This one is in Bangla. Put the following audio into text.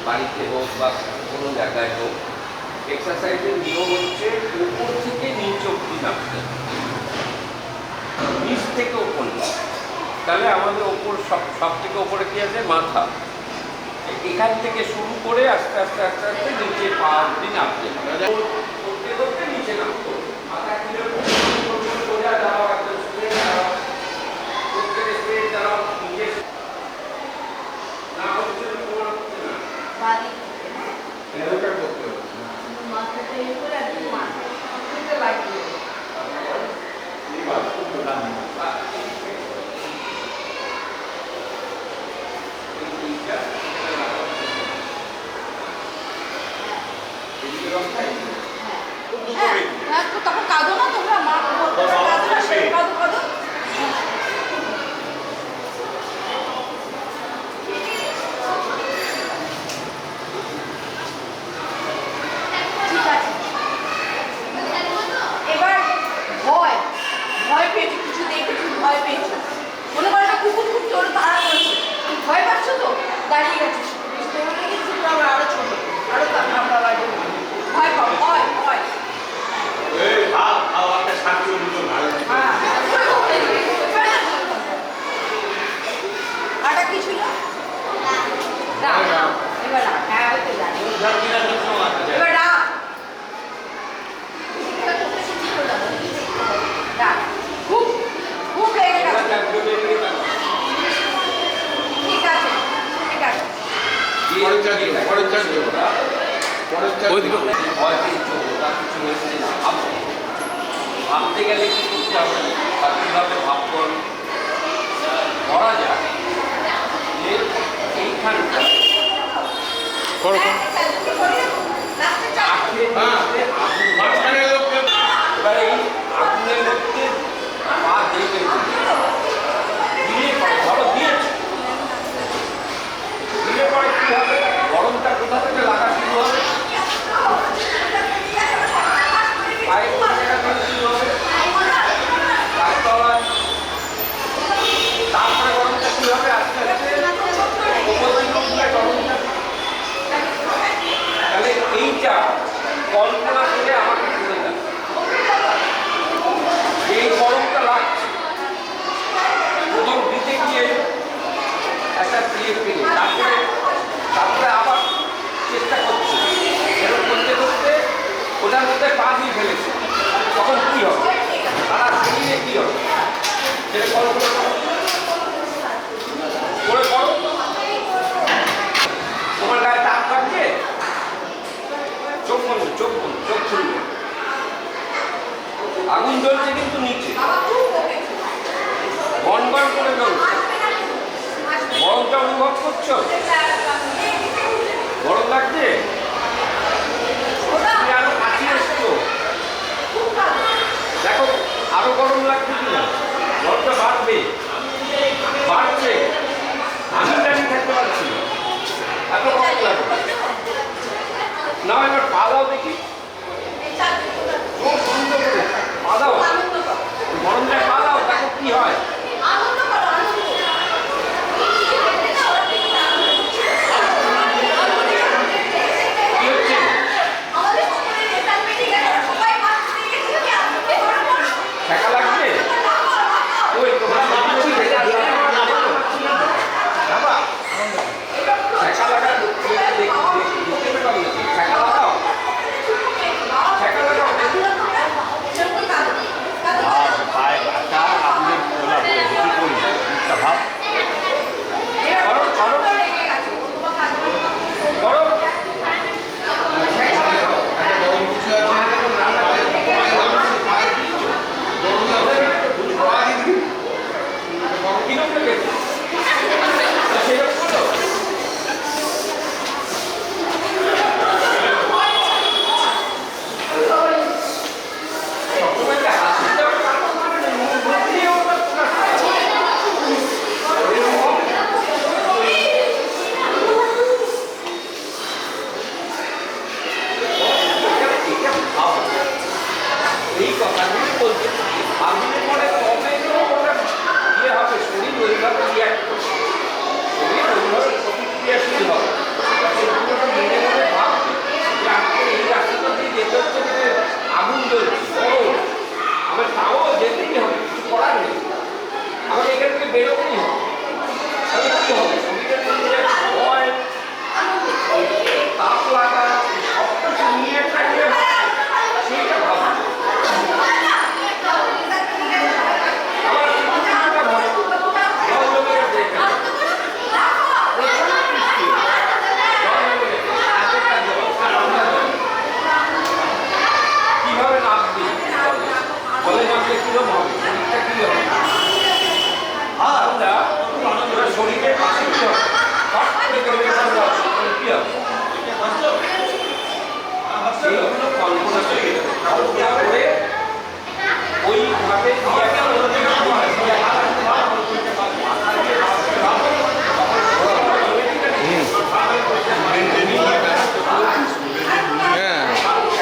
বাড়িতে হোক বা কোনো জায়গায় হোক, এক্সারসাইজের নিয়ম হচ্ছে উপর থেকে নিচ অব্দি নামতে, নিচ থেকে ওপর না। তাহলে আমাদের ওপর সব থেকে ওপরে কি আছে? মাথা। এখান থেকে শুরু করে আস্তে আস্তে আস্তে আস্তে নিচে পা অব্দি নামতে করতে করতে নিচে নামতো। মাথা কিনে সোজা দাঁড়াও, একদম স্ট্রেট দাঁড়াও, প্রত্যেকে স্ট্রেট দাঁড়াও, নিচে না হচ্ছে না, তোমার হচ্ছে না, বাড়ি এরকম করতে হবে। মাথাটা এই করে একদম মাথাটা লাগিয়ে এই বাস্তব প্রধান তখন কাঁদো না তোমরা, মা কাঁদো কাঁদো। ঠিক আছে, এবার ভয় ভয় পেয়েছো, কিছু দেখেছো ভয় পেয়েছো, মনে করো একটা কুকুর খুব জোর তাড়া করছে, ভয় পাচ্ছ তো দাঁড়িয়ে গেছো, আরো ছোট আরো ভয় পাও, ভয় ভয় আটা কিছু না। এবার হ্যাঁ এবার খুব খুব লেগে গেছে। ঠিক আছে ঠিক আছে, ভাবতে গেলে কি করতে হবে? কিভাবে ভাবন করা যায় যে এইখানটা এবারে এই আগুনের মধ্যে পা দিয়ে দিলে পরে ধরো দিয়েছে, দিলে পরে কি হবে? গরমটা কোথা থেকে লাগা শুরু হবে? পায়ে কোন জায়গা থেকে শুরু হবে? পায়ের তলায়। তারপরে গরমটা কি হবে? আস্তে আস্তে উপর দিকে উঠলে গরমটা। তাহলে এইটা কল্পনা করে আমাকে শুনে দেয়, এই গরমটা লাগছে, প্রথম দিতে গিয়ে একটা দিয়ে পেয়ে তারপরে আবার চেষ্টা করছে, এরকম করতে করতে ওটার মধ্যে পা দিয়ে ফেলেছে, তখন কী হবে? সারা শরীরে কী হবে সেটা কল্পনা করে করো। তোমার গায়ে দাগ কাটবে, চোখ বন্ধ, চোখ বন্ধ, চোখ খুলবে, আগুন জ্বলছে কিন্তু নিচে বন বন করে জ্বলছে, গরমটা অনুভব করছো? গরম লাগছে? তুমি আরো কাছে এসছো, দেখো আরো গরম লাগছে কিনা, গরমটা বাড়বে, বাড়ছে, আমি দাঁড়িয়ে থাকতে পারছি না, এত গরম লাগবে না। এবার পা দাও দেখি।